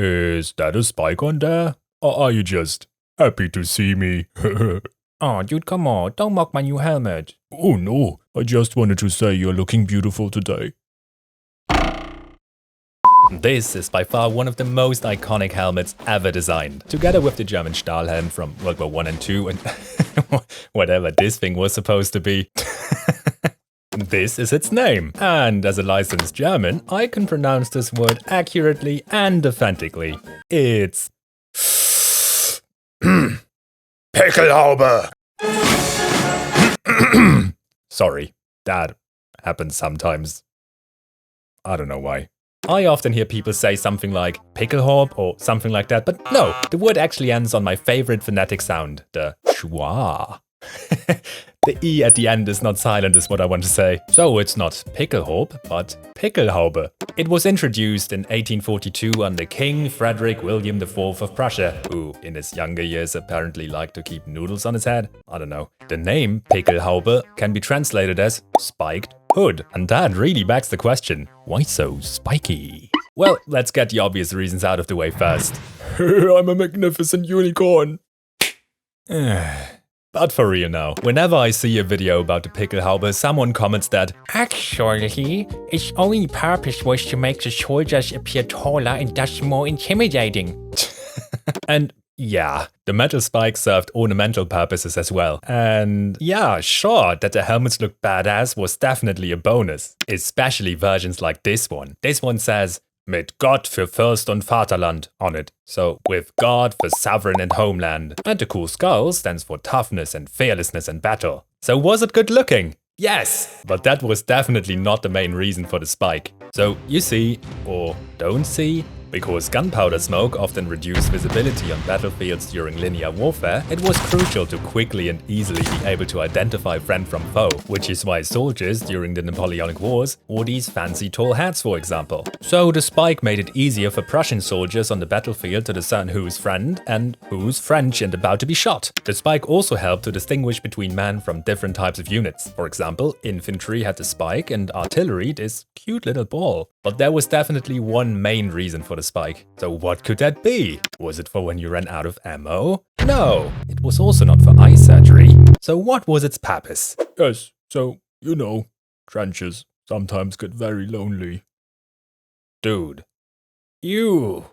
Is that a spike on there? Or are you just happy to see me? Oh, dude, come on, don't mock my new helmet. Oh no, I just wanted to say you're looking beautiful today. This is by far one of the most iconic helmets ever designed, together with the German Stahlhelm from World War I and II and whatever this thing was supposed to be. This is its name, and as a licensed German, I can pronounce this word accurately and authentically. It's Pickelhaube! Sorry, that happens sometimes. I don't know why. I often hear people say something like Pickelhaube or something like that, but no, the word actually ends on my favorite phonetic sound, the schwa. The E at the end is not silent is what I want to say. So it's not Pickelhaube, but Pickelhaube. It was introduced in 1842 under King Frederick William IV of Prussia, who in his younger years apparently liked to keep noodles on his head. I don't know. The name Pickelhaube can be translated as spiked hood, and that really begs the question, why so spiky? Well, let's get the obvious reasons out of the way first. I'm a magnificent unicorn. But for real now, whenever I see a video about the Pickelhaube, someone comments that actually, its only purpose was to make the soldiers appear taller and thus more intimidating. And yeah, the metal spike served ornamental purposes as well. And yeah, sure, that the helmets looked badass was definitely a bonus. Especially versions like this one. This one says, Mit Gott für Fürst und Vaterland on it. So, with God for sovereign and homeland. And the cool skull stands for toughness and fearlessness in battle. So was it good looking? Yes! But that was definitely not the main reason for the spike. So, you see, or don't see, because gunpowder smoke often reduced visibility on battlefields during linear warfare, it was crucial to quickly and easily be able to identify friend from foe, which is why soldiers during the Napoleonic Wars wore these fancy tall hats, for example. So the spike made it easier for Prussian soldiers on the battlefield to discern who's friend and who's French and about to be shot. The spike also helped to distinguish between men from different types of units. For example, infantry had the spike and artillery this cute little ball. But there was definitely one main reason for the spike. So what could that be? Was it for when you ran out of ammo? No, it was also not for eye surgery. So what was its purpose? Yes, so, you know, trenches sometimes get very lonely. Dude. The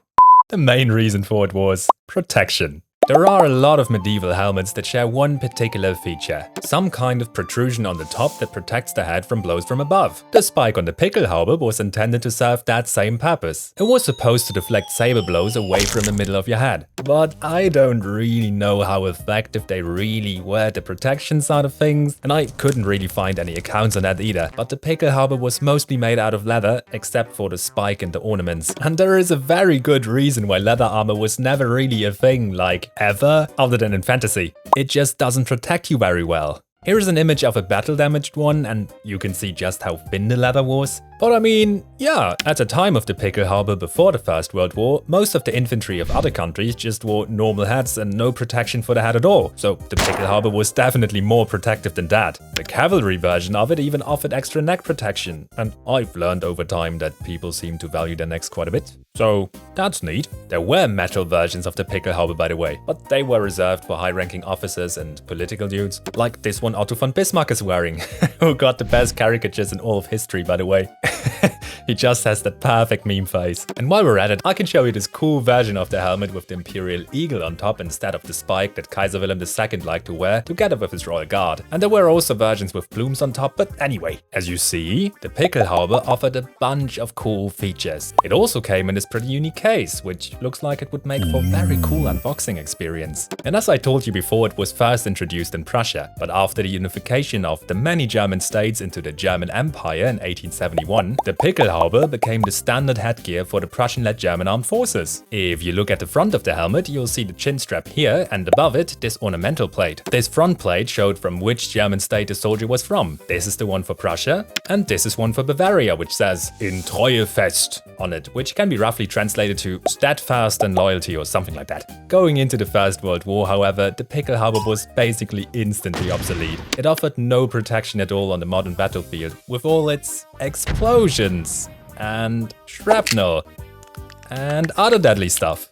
main reason for it was protection. There are a lot of medieval helmets that share one particular feature, some kind of protrusion on the top that protects the head from blows from above. The spike on the Pickelhaube was intended to serve that same purpose. It was supposed to deflect saber blows away from the middle of your head. But I don't really know how effective they really were, the protection side of things, and I couldn't really find any accounts on that either. But the Pickelhaube was mostly made out of leather, except for the spike and the ornaments. And there is a very good reason why leather armor was never really a thing, like ever, other than in fantasy. It just doesn't protect you very well. Here is an image of a battle-damaged one, and you can see just how thin the leather was. But I mean, yeah, at the time of the Pickelhaube before the First World War, most of the infantry of other countries just wore normal hats and no protection for the head at all. So the Pickelhaube was definitely more protective than that. The cavalry version of it even offered extra neck protection. And I've learned over time that people seem to value their necks quite a bit. So that's neat. There were metal versions of the Pickelhaube, by the way, but they were reserved for high-ranking officers and political dudes. Like this one Otto von Bismarck is wearing, who got the best caricatures in all of history, by the way. He just has that perfect meme face. And while we're at it, I can show you this cool version of the helmet with the Imperial Eagle on top instead of the spike that Kaiser Wilhelm II liked to wear, together with his Royal Guard. And there were also versions with plumes on top, but anyway. As you see, the Pickelhaube offered a bunch of cool features. It also came in this pretty unique case, which looks like it would make for a very cool unboxing experience. And as I told you before, it was first introduced in Prussia, but after the unification of the many German states into the German Empire in 1871, the Pickelhaube became the standard headgear for the Prussian-led German armed forces. If you look at the front of the helmet, you'll see the chin strap here, and above it, this ornamental plate. This front plate showed from which German state the soldier was from. This is the one for Prussia, and this is one for Bavaria, which says "In Treue fest" on it, which can be roughly translated to steadfast and loyalty or something like that. Going into the First World War, however, the Pickelhaube was basically instantly obsolete. It offered no protection at all on the modern battlefield, with all its explosions and shrapnel and other deadly stuff.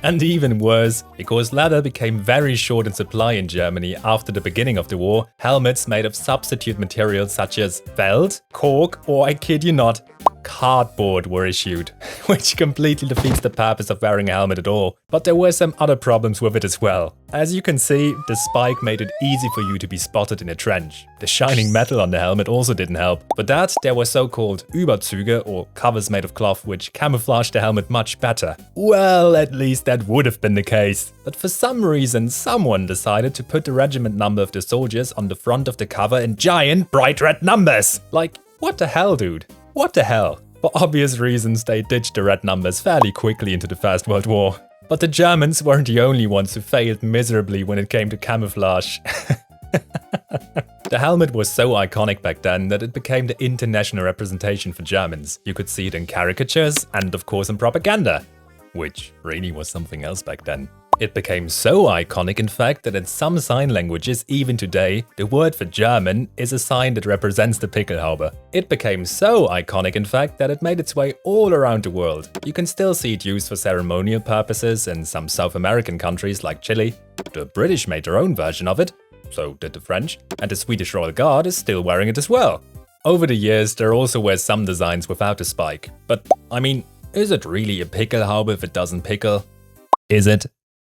And even worse, because leather became very short in supply in Germany after the beginning of the war, helmets made of substitute materials such as felt, cork, or I kid you not, cardboard were issued, which completely defeats the purpose of wearing a helmet at all. But there were some other problems with it as well. As you can see, the spike made it easy for you to be spotted in a trench. The shining metal on the helmet also didn't help. For that, there were so-called Überzüge, or covers made of cloth, which camouflaged the helmet much better. Well, at least that would have been the case. But for some reason, someone decided to put the regiment number of the soldiers on the front of the cover in giant bright red numbers. Like, what the hell, dude? What the hell? For obvious reasons, they ditched the red numbers fairly quickly into the First World War. But the Germans weren't the only ones who failed miserably when it came to camouflage. The helmet was so iconic back then that it became the international representation for Germans. You could see it in caricatures and of course in propaganda, which really was something else back then. It became so iconic, in fact, that in some sign languages, even today, the word for German is a sign that represents the Pickelhaube. It became so iconic, in fact, that it made its way all around the world. You can still see it used for ceremonial purposes in some South American countries like Chile. The British made their own version of it, so did the French, and the Swedish Royal Guard is still wearing it as well. Over the years, there also were some designs without a spike. But, I mean, is it really a Pickelhaube if it doesn't pickle? Is it?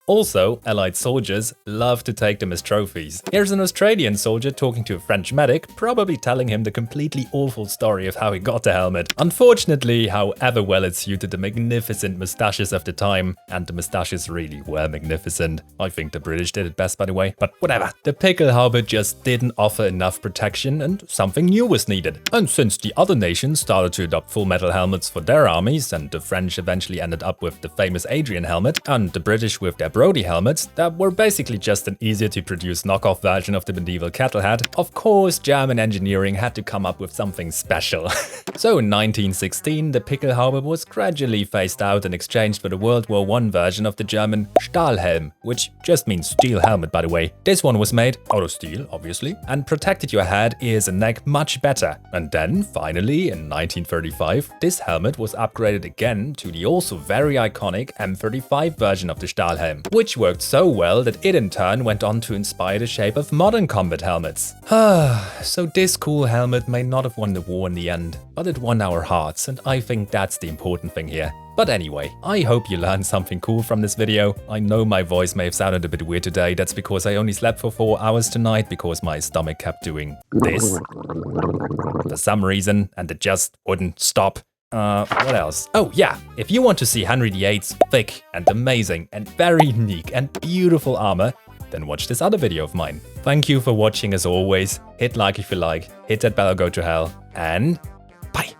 Also, Allied soldiers love to take them as trophies. Here's an Australian soldier talking to a French medic, probably telling him the completely awful story of how he got the helmet. Unfortunately, however well it suited the magnificent moustaches of the time, and the moustaches really were magnificent. I think the British did it best, by the way, but whatever. The Pickelhaube just didn't offer enough protection and something new was needed. And since the other nations started to adopt full metal helmets for their armies, and the French eventually ended up with the famous Adrian helmet, and the British with their Brody helmets that were basically just an easier to produce knockoff version of the medieval kettle hat, of course German engineering had to come up with something special. So in 1916 the Pickelhaube was gradually phased out and exchanged for the World War I version of the German Stahlhelm, which just means steel helmet, by the way. This one was made out of steel, obviously, and protected your head, ears and neck much better. And then finally in 1935 this helmet was upgraded again to the also very iconic M35 version of the Stahlhelm, which worked so well that it in turn went on to inspire the shape of modern combat helmets. So this cool helmet may not have won the war in the end, but it won our hearts, and I think that's the important thing here. But anyway, I hope you learned something cool from this video. I know my voice may have sounded a bit weird today, that's because I only slept for 4 hours tonight because my stomach kept doing this for some reason, and it just wouldn't stop. What else? Oh yeah, if you want to see Henry VIII's thick and amazing and very unique and beautiful armor, then watch this other video of mine. Thank you for watching as always, hit like if you like, hit that bell or go to hell, and bye!